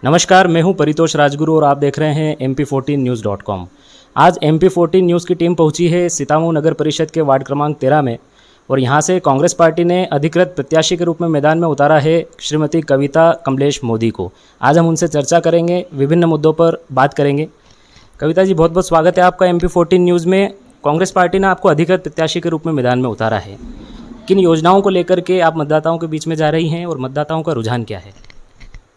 नमस्कार, मैं हूं परितोष राजगुरु और आप देख रहे हैं mp14news.com। आज mp14 न्यूज़ की टीम पहुंची है सीतामऊ नगर परिषद के वार्ड क्रमांक 13 में और यहां से कांग्रेस पार्टी ने अधिकृत प्रत्याशी के रूप में मैदान में उतारा है श्रीमती कविता कमलेश मोदी को। आज हम उनसे चर्चा करेंगे, विभिन्न मुद्दों पर बात करेंगे। कविता जी, बहुत बहुत स्वागत है आपका mp14 न्यूज़ में। कांग्रेस पार्टी ने आपको अधिकृत प्रत्याशी के रूप में मैदान में उतारा है। किन योजनाओं को लेकर के आप मतदाताओं के बीच में जा रही हैं और मतदाताओं का रुझान क्या है?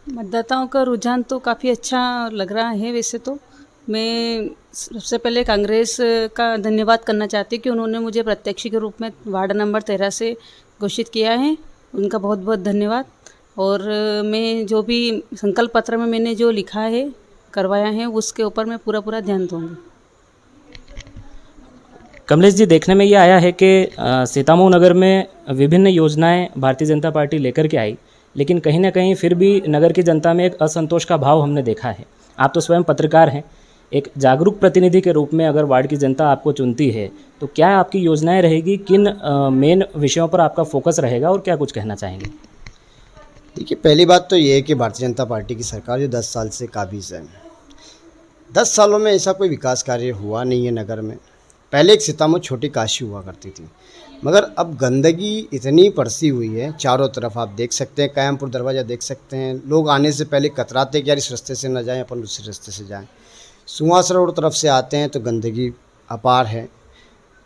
मतदाताओं का रुझान तो काफ़ी अच्छा लग रहा है। वैसे तो मैं सबसे पहले कांग्रेस का धन्यवाद करना चाहती हूँ कि उन्होंने मुझे प्रत्याशी के रूप में वार्ड नंबर 13 से घोषित किया है। उनका बहुत बहुत धन्यवाद। और मैं जो भी संकल्प पत्र में मैंने जो लिखा है, करवाया है, उसके ऊपर मैं पूरा ध्यान दूँगी। कमलेश जी, देखने में ये आया है कि सीतामऊ नगर में विभिन्न योजनाएं भारतीय जनता पार्टी लेकर के आई, लेकिन कहीं ना कहीं फिर भी नगर की जनता में एक असंतोष का भाव हमने देखा है। आप तो स्वयं पत्रकार हैं, एक जागरूक प्रतिनिधि के रूप में अगर वार्ड की जनता आपको चुनती है तो क्या आपकी योजनाएं रहेगी, किन मेन विषयों पर आपका फोकस रहेगा और क्या कुछ कहना चाहेंगे? देखिए, पहली बात तो ये है कि भारतीय जनता पार्टी की सरकार जो 10 साल से काबिज़ है, 10 सालों में ऐसा कोई विकास कार्य हुआ नहीं है नगर में। पहले एक सीतामऊ छोटी काशी हुआ करती थी, मगर अब गंदगी इतनी पड़सी हुई है चारों तरफ। आप देख सकते हैं, कायमपुर दरवाज़ा देख सकते हैं, लोग आने से पहले कतराते कि यार इस रास्ते से न जाएं, अपन दूसरे रास्ते से जाएं। सुहास रोड तरफ से आते हैं तो गंदगी अपार है।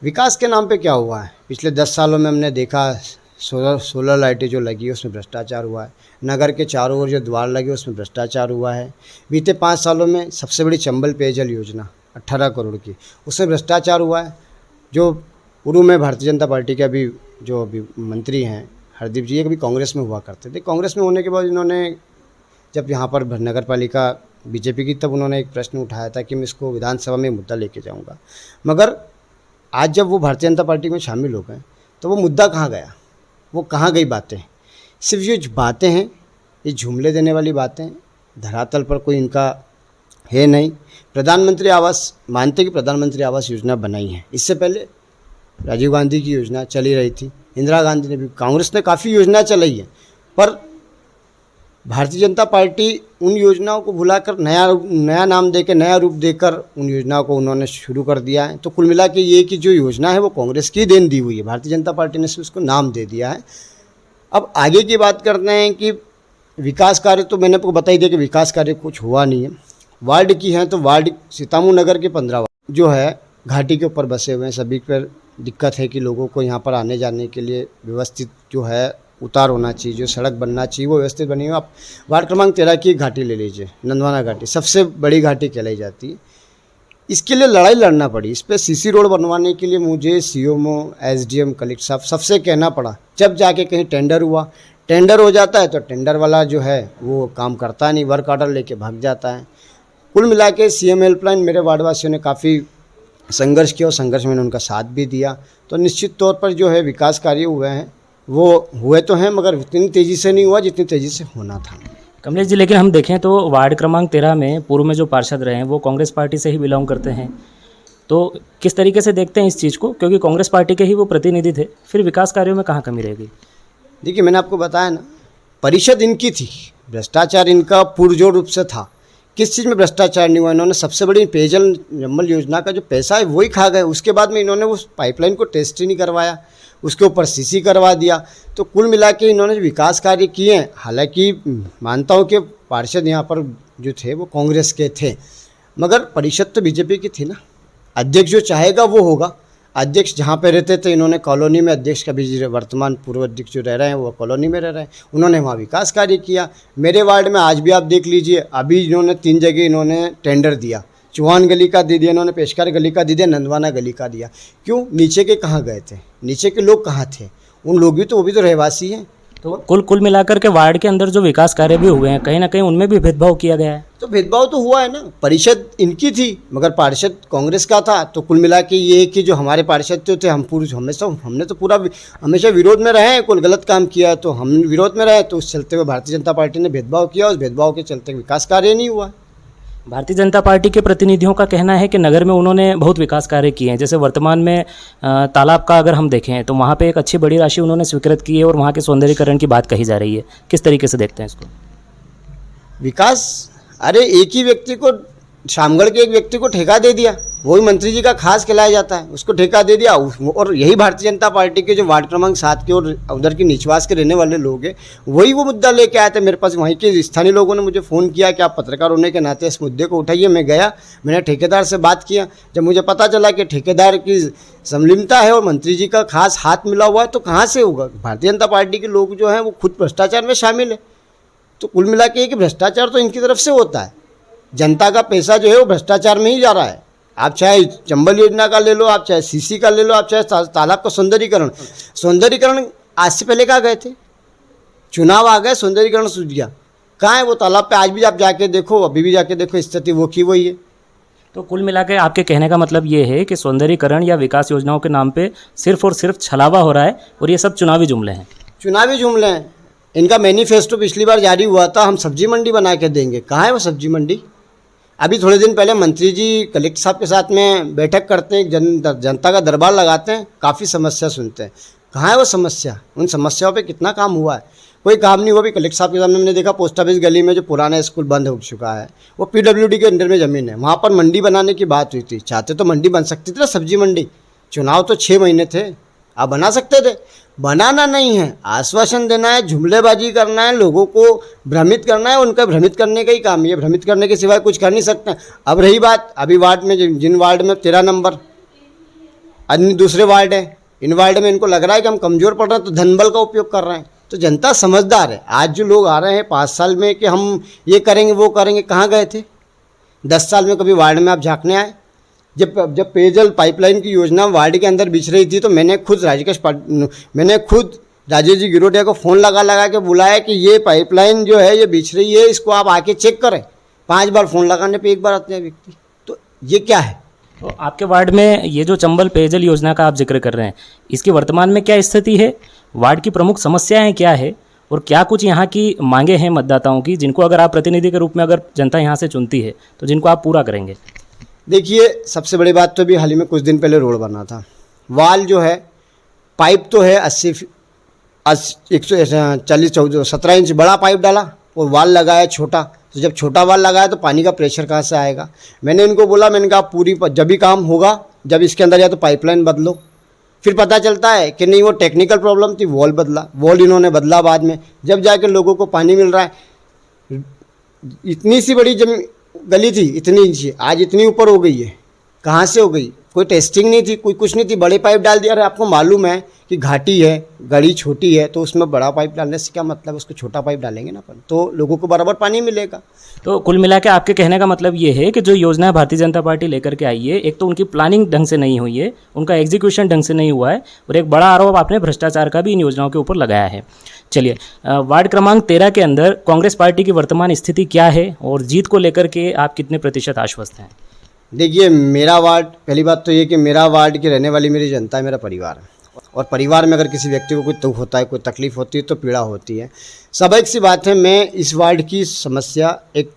विकास के नाम पे क्या हुआ है? पिछले 10 सालों में हमने देखा, सोलर लाइटें जो लगी उसमें भ्रष्टाचार हुआ है। नगर के चारों ओर जो द्वार लगे उसमें भ्रष्टाचार हुआ है। बीते 5 सालों में सबसे बड़ी चंबल पेयजल योजना 18 करोड़ की, उसमें भ्रष्टाचार हुआ है। जो पूर्व में भारतीय जनता पार्टी के अभी मंत्री हैं हरदीप जी, ये कभी कांग्रेस में हुआ करते थे। कांग्रेस में होने के बाद इन्होंने जब यहाँ पर नगर पालिका बीजेपी की, तब उन्होंने एक प्रश्न उठाया था कि मैं इसको विधानसभा में मुद्दा लेके जाऊँगा। मगर आज जब वो भारतीय जनता पार्टी में शामिल हो गए तो वो मुद्दा कहाँ गया, वो कहाँ गई बातें? सिर्फ ये बातें हैं, ये झूमले देने वाली बातें, धरातल पर कोई इनका है नहीं। प्रधानमंत्री आवास, मानते कि प्रधानमंत्री आवास योजना बनाई है, इससे पहले राजीव गांधी की योजना चली रही थी, इंदिरा गांधी ने भी, कांग्रेस ने काफ़ी योजना चलाई है। पर भारतीय जनता पार्टी उन योजनाओं को भुलाकर नया नाम देकर, नया रूप देकर उन योजनाओं को उन्होंने शुरू कर दिया है। तो कुल मिला के ये कि जो योजना है वो कांग्रेस की देन दी हुई है, भारतीय जनता पार्टी ने सिर्फ उसको नाम दे दिया है। अब आगे की बात करते हैं कि विकास कार्य, तो मैंने आपको बता ही दिया कि विकास कार्य कुछ हुआ नहीं है। वार्ड की हैं तो वार्ड सीतामऊ नगर के 15 वार्ड जो है घाटी के ऊपर बसे हुए हैं। सभी पर दिक्कत है कि लोगों को यहाँ पर आने जाने के लिए व्यवस्थित जो है उतार होना चाहिए, जो सड़क बनना चाहिए वो व्यवस्थित बनी हुई। आप वार्ड क्रमांक 13 की घाटी ले लीजिए, नंदवाना घाटी सबसे बड़ी घाटी कहलाई जाती है। इसके लिए लड़ाई लड़ना पड़ी। इस पर सीसी रोड बनवाने के लिए मुझे सीएमओ, एसडीएम, कलेक्टर साहब सबसे कहना पड़ा। जब जाके कहीं टेंडर हुआ, टेंडर हो जाता है तो टेंडर वाला जो है वो काम करता नहीं, वर्क ऑर्डर लेके भाग जाता है। कुल मिला के सीएम हेल्पलाइन मेरे वार्डवासियों ने काफ़ी संघर्ष किया और संघर्ष में उनका साथ भी दिया। तो निश्चित तौर पर जो है विकास कार्य हुए हैं, वो हुए तो हैं, मगर इतनी तेज़ी से नहीं हुआ जितनी तेज़ी से होना था। कमलेश जी, लेकिन हम देखें तो वार्ड क्रमांक 13 में पूर्व में जो पार्षद रहे हैं वो कांग्रेस पार्टी से ही बिलोंग करते हैं, तो किस तरीके से देखते हैं इस चीज़ को? क्योंकि कांग्रेस पार्टी के ही वो प्रतिनिधि थे, फिर विकास कार्यों में कहाँ कमी रहेगी? देखिए, मैंने आपको बताया ना, परिषद इनकी थी, भ्रष्टाचार इनका पुरजोर रूप से था। किस चीज़ में भ्रष्टाचार नहीं हुआ? इन्होंने सबसे बड़ी पेयजल जम्मल योजना का जो पैसा है वही खा गए। उसके बाद में इन्होंने उस पाइपलाइन को टेस्ट ही नहीं करवाया, उसके ऊपर सीसी करवा दिया। तो कुल मिला के इन्होंने जो विकास कार्य किए हैं, हालांकि मानता हूँ कि पार्षद यहाँ पर जो थे वो कांग्रेस के थे, मगर परिषद तो बीजेपी की थी ना। अध्यक्ष जो चाहेगा वो होगा। अध्यक्ष जहाँ पे रहते थे, इन्होंने कॉलोनी में, अध्यक्ष का भी वर्तमान पूर्व अध्यक्ष जो रह रहे हैं वो कॉलोनी में रह रहे हैं, उन्होंने वहाँ विकास कार्य किया। मेरे वार्ड में आज भी आप देख लीजिए, अभी इन्होंने 3 जगह इन्होंने टेंडर दिया। चौहान गली का दे दिया इन्होंने, पेशकार गली का दे दिया, नंदवाना गली का दिया। क्यों? नीचे के कहाँ गए थे? नीचे के लोग कहाँ थे? उन लोग भी तो, वो भी तो रहवासी हैं। तो कुल मिलाकर के वार्ड के अंदर जो विकास कार्य भी हुए हैं, कहीं ना कहीं उनमें भी भेदभाव किया गया है। तो भेदभाव तो हुआ है ना। परिषद इनकी थी मगर पार्षद कांग्रेस का था। तो कुल मिला के ये कि जो हमारे पार्षद तो थे, हमने तो पूरा हमेशा विरोध में रहे हैं। कोई गलत काम किया तो हम विरोध में रहे, तो उस चलते हुए भारतीय जनता पार्टी ने भेदभाव किया। उस भेदभाव के चलते विकास कार्य नहीं हुआ। भारतीय जनता पार्टी के प्रतिनिधियों का कहना है कि नगर में उन्होंने बहुत विकास कार्य किए हैं। जैसे वर्तमान में तालाब का अगर हम देखें तो वहाँ पे एक अच्छी बड़ी राशि उन्होंने स्वीकृत की है और वहाँ के सौंदर्यीकरण की बात कही जा रही है। किस तरीके से देखते हैं इसको? विकास, अरे एक ही व्यक्ति को, शामगढ़ के एक व्यक्ति को ठेका दे दिया, वही मंत्री जी का खास खिलाया जाता है, उसको ठेका दे दिया। और यही भारतीय जनता पार्टी के जो वार्ड क्रमांक 7 के और उधर के निचवास के रहने वाले लोग हैं, वही वो मुद्दा लेके आए थे मेरे पास। वहीं के स्थानीय लोगों ने मुझे फ़ोन किया कि आप पत्रकार होने के नाते इस मुद्दे को उठाइए। मैं गया, मैंने ठेकेदार से बात किया। जब मुझे पता चला कि ठेकेदार की संलिप्तता है और मंत्री जी का खास हाथ मिला हुआ है, तो कहाँ से होगा। भारतीय जनता पार्टी के लोग जो हैं वो खुद भ्रष्टाचार में शामिल है। तो कुल मिला के कि भ्रष्टाचार तो इनकी तरफ से होता है। जनता का पैसा जो है वो भ्रष्टाचार में ही जा रहा है। आप चाहे चंबल योजना का ले लो, आप चाहे सीसी का ले लो, आप चाहे तालाब का सौंदर्यीकरण आज से पहले कहाँ गए थे? चुनाव आ गए, सौंदर्यीकरण सूझ गया। कहाँ है वो तालाब पे? आज भी आप जाके देखो, अभी भी जाके देखो, स्थिति वो की वही है। तो कुल मिला के आपके कहने का मतलब ये है कि सौंदर्यीकरण या विकास योजनाओं के नाम पे सिर्फ और सिर्फ छलावा हो रहा है और ये सब चुनावी जुमले हैं। चुनावी जुमले हैं। इनका मैनिफेस्टो पिछली बार जारी हुआ था, हम सब्जी मंडी बना के देंगे। कहाँ है वो सब्जी मंडी? अभी थोड़े दिन पहले मंत्री जी कलेक्टर साहब के साथ में बैठक करते हैं, जनता का दरबार लगाते हैं, काफ़ी समस्या सुनते हैं। कहाँ है वो समस्या? उन समस्याओं पे कितना काम हुआ है? कोई काम नहीं हुआ। भी कलेक्टर साहब के सामने मैंने देखा, पोस्ट ऑफिस गली में जो पुराना स्कूल बंद हो चुका है, वो PWD के अंडर में ज़मीन है, वहाँ पर मंडी बनाने की बात हुई थी। चाहते तो मंडी बन सकती थी ना, सब्जी मंडी। चुनाव तो 6 महीने थे, आप बना सकते थे। बनाना नहीं है, आश्वासन देना है, जुमलेबाजी करना है, लोगों को भ्रमित करना है। उनका भ्रमित करने का ही काम है, भ्रमित करने के सिवाय कुछ कर नहीं सकते। अब रही बात, अभी वार्ड में जिन वार्ड में 13 नंबर अन्य दूसरे वार्ड है, इन वार्ड में इनको लग रहा है कि हम कमज़ोर पड़ रहे हैं, तो धनबल का उपयोग कर रहे हैं। तो जनता समझदार है। आज जो लोग आ रहे हैं 5 साल में कि हम ये करेंगे वो करेंगे, कहाँ गए थे? 10 साल में कभी वार्ड में आप झाँकने आए? जब पेयजल पाइपलाइन की योजना वार्ड के अंदर बिछ रही थी, तो मैंने खुद राजेश जी गिरोटिया को फ़ोन लगा के बुलाया कि ये पाइपलाइन जो है ये बिछ रही है, इसको आप आके चेक करें। 5 बार फ़ोन लगाने पे 1 बार आते हैं व्यक्ति। तो ये क्या है? तो आपके वार्ड में ये जो चंबल पेयजल योजना का आप जिक्र कर रहे हैं, इसकी वर्तमान में क्या स्थिति है? वार्ड की प्रमुख समस्याएं क्या है और क्या कुछ यहाँ की मांगे हैं मतदाताओं की, जिनको अगर आप प्रतिनिधि के रूप में अगर जनता यहाँ से चुनती है तो जिनको आप पूरा करेंगे? देखिए, सबसे बड़ी बात तो भी हाल ही में कुछ दिन पहले रोड बना था। वाल जो है, पाइप तो है 17 इंच बड़ा पाइप डाला और वाल लगाया छोटा। तो जब छोटा वाल लगाया तो पानी का प्रेशर कहाँ से आएगा? मैंने इनको बोला, मैंने कहा जब भी काम होगा, जब इसके अंदर या तो पाइपलाइन बदलो। फिर पता चलता है कि नहीं, वो टेक्निकल प्रॉब्लम थी, वॉल बदला। वॉल इन्होंने बदला बाद में, जब जाके लोगों को पानी मिल रहा है। इतनी सी बड़ी गली थी, इतनी इंची, आज इतनी ऊपर हो गई है। कहाँ से हो गई? कोई टेस्टिंग नहीं थी, कोई कुछ नहीं थी, बड़े पाइप डाल दिया। अरे आपको मालूम है कि घाटी है, गली छोटी है, तो उसमें बड़ा पाइप डालने से क्या मतलब? उसको छोटा पाइप डालेंगे ना अपन, तो लोगों को बराबर पानी मिलेगा। तो कुल मिला के आपके कहने का मतलब ये है कि जो योजना भारतीय जनता पार्टी लेकर के आई है, एक तो उनकी प्लानिंग ढंग से नहीं हुई है, उनका एग्जीक्यूशन ढंग से नहीं हुआ है, और एक बड़ा आरोप आपने भ्रष्टाचार का भी इन योजनाओं के ऊपर लगाया है। चलिए, वार्ड क्रमांक 13 के अंदर कांग्रेस पार्टी की वर्तमान स्थिति क्या है और जीत को लेकर के आप कितने प्रतिशत आश्वस्त हैं? देखिए, मेरा वार्ड, पहली बात तो ये कि मेरा वार्ड की रहने वाली मेरी जनता है, मेरा परिवार है। और परिवार में अगर किसी व्यक्ति को कोई दुख होता है, कोई तकलीफ होती है, तो पीड़ा होती है। स्वाभाविक सी बात है, मैं इस वार्ड की समस्या एक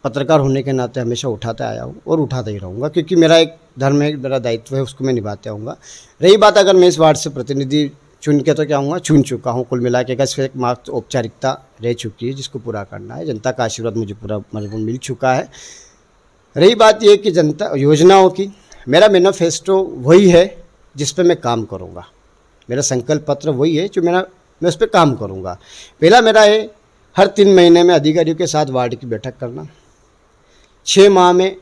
पत्रकार होने के नाते हमेशा उठाता आया हूँ और उठाता ही रहूँगा, क्योंकि मेरा एक धर्म है, मेरा दायित्व है, उसको मैं निभाते आऊँगा। रही बात, अगर मैं इस वार्ड से प्रतिनिधि चुन के तो क्या हूँ, चुन चुका हूँ। कुल मिला के एक मात्र औपचारिकता रह चुकी है, जिसको पूरा करना है। जनता का आशीर्वाद मुझे पूरा मजबूत मिल चुका है। रही बात ये कि जनता योजनाओं की, मेरा मैनिफेस्टो वही है जिस पे मैं काम करूँगा। मेरा संकल्प पत्र वही है जो मैं उस पर काम करूँगा। पहला मेरा है, हर 3 महीने में अधिकारियों के साथ वार्ड की बैठक करना। 6 माह में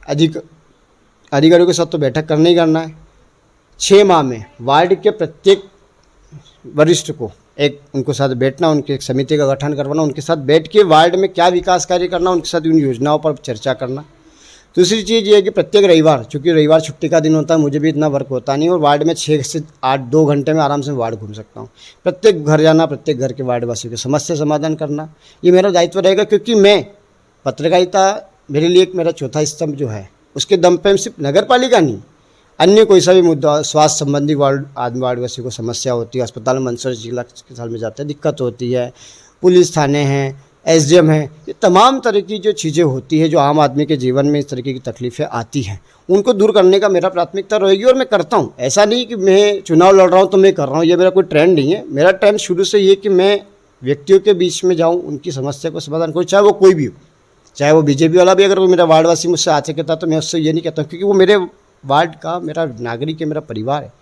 अधिकारियों के साथ तो बैठक करना ही करना है। 6 माह में वार्ड के प्रत्येक वरिष्ठ को उनके साथ बैठना, उनकी एक समिति का गठन करवाना, उनके साथ बैठ के वार्ड में क्या विकास कार्य करना, उनके साथ उन योजनाओं पर चर्चा करना। दूसरी चीज़ ये है कि प्रत्येक रविवार, चूँकि रविवार छुट्टी का दिन होता है, मुझे भी इतना वर्क होता नहीं, और वार्ड में 6 से 8 2 घंटे में आराम से वार्ड घूम सकता हूँ। प्रत्येक घर जाना, प्रत्येक घर के वार्डवासियों की समस्या समाधान करना, ये मेरा दायित्व रहेगा। क्योंकि मैं पत्रकारिता मेरे लिए एक मेरा चौथा स्तंभ जो है, उसके दम पर सिर्फ नगर पालिका नहीं, अन्य कोई सा भी मुद्दा, स्वास्थ्य संबंधी वार्डवासियों को समस्या होती है, अस्पताल मंदसौर जिला अस्पताल में जाते हैं, दिक्कत होती है, पुलिस थाने हैं, SDM है, ये तमाम तरह की जो चीज़ें होती है, जो आम आदमी के जीवन में इस तरीके की तकलीफ़ें आती हैं, उनको दूर करने का मेरा प्राथमिकता रहेगी। और मैं करता हूँ। ऐसा नहीं कि मैं चुनाव लड़ रहा हूँ तो मैं कर रहा हूँ, ये मेरा कोई ट्रेंड नहीं है। मेरा ट्रेंड शुरू से ये कि मैं व्यक्तियों के बीच में जाऊं, उनकी समस्या को समाधान करूं, चाहे वो कोई भी हो, चाहे वो बीजेपी वाला भी अगर वो मेरा वार्डवासी मुझसे आके कहता तो मैं उससे ये नहीं कहता, क्योंकि वो मेरे वार्ड का मेरा नागरिक है, मेरा परिवार है,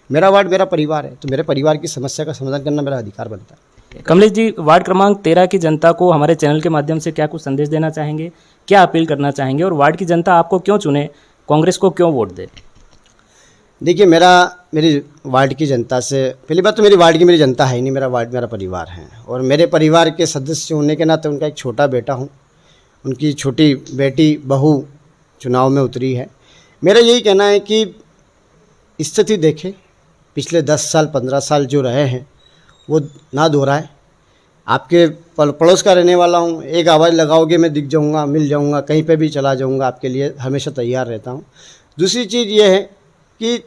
मेरा वार्ड मेरा परिवार है, तो मेरे परिवार की समस्या का समाधान करना मेरा अधिकार बनता है। कमलेश जी, वार्ड क्रमांक 13 की जनता को हमारे चैनल के माध्यम से क्या कुछ संदेश देना चाहेंगे, क्या अपील करना चाहेंगे, और वार्ड की जनता आपको क्यों चुने, कांग्रेस को क्यों वोट दे? देखिए, मेरी वार्ड की जनता से पहली बात तो मेरी वार्ड की मेरी जनता है ही नहीं, मेरा वार्ड मेरा परिवार है, और मेरे परिवार के सदस्य होने के नाते उनका एक छोटा बेटा हूँ, उनकी छोटी बेटी बहू चुनाव में उतरी है। मेरा यही कहना है कि स्थिति देखें, पिछले 10 साल 15 साल जो रहे हैं वो ना दोहराए। आपके पड़ोस का रहने वाला हूँ, एक आवाज़ लगाओगे मैं दिख जाऊँगा, मिल जाऊँगा, कहीं पे भी चला जाऊँगा, आपके लिए हमेशा तैयार रहता हूँ। दूसरी चीज़ ये है कि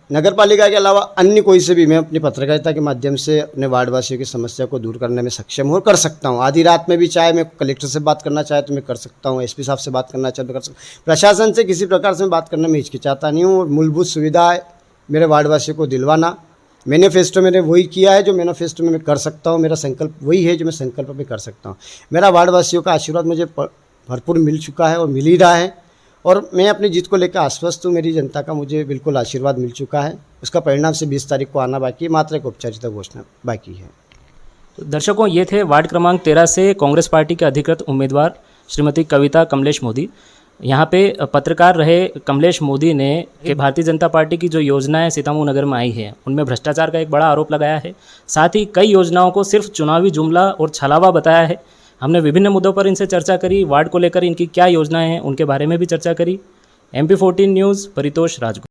नगर पालिका के अलावा अन्य कोई से भी मैं अपनी पत्रकारिता के माध्यम से अपने वार्डवासियों की समस्या को दूर करने में सक्षम हो, कर सकता हूँ। आधी रात में भी चाहे मैं कलेक्टर से बात करना चाहे तो मैं कर सकता हूँ, एसपी साहब से बात करना चाहे तो कर सकता हूँ। प्रशासन से किसी प्रकार से मैं बात करने में हिचकिचाता नहीं हूँ, और मूलभूत सुविधा मेरे वार्डवासियों को दिलवाना मैनिफेस्टो मैंने वही किया है जो मैनिफेस्टो में मैं कर सकता हूँ, मेरा संकल्प वही है जो मैं संकल्प में कर सकता हूँ। मेरा वार्डवासियों का आशीर्वाद मुझे भरपूर मिल चुका है और मिल ही रहा है, और मैं अपनी जीत को लेकर आश्वस्त हूँ। मेरी जनता का मुझे बिल्कुल आशीर्वाद मिल चुका है, उसका परिणाम से 20 तारीख को आना बाकी है, मात्र एक औपचारिकता घोषणा बाकी है। तो दर्शकों, ये थे वार्ड क्रमांक 13 से कांग्रेस पार्टी के अधिकृत उम्मीदवार श्रीमती कविता कमलेश मोदी। यहाँ पे पत्रकार रहे कमलेश मोदी ने कि भारतीय जनता पार्टी की जो योजनाएं सीतामऊ नगर में आई है उनमें भ्रष्टाचार का एक बड़ा आरोप लगाया है, साथ ही कई योजनाओं को सिर्फ चुनावी जुमला और छलावा बताया है। हमने विभिन्न मुद्दों पर इनसे चर्चा करी, वार्ड को लेकर इनकी क्या योजनाएं हैं उनके बारे में भी चर्चा करी। MP14 news, Paritosh Rajguru.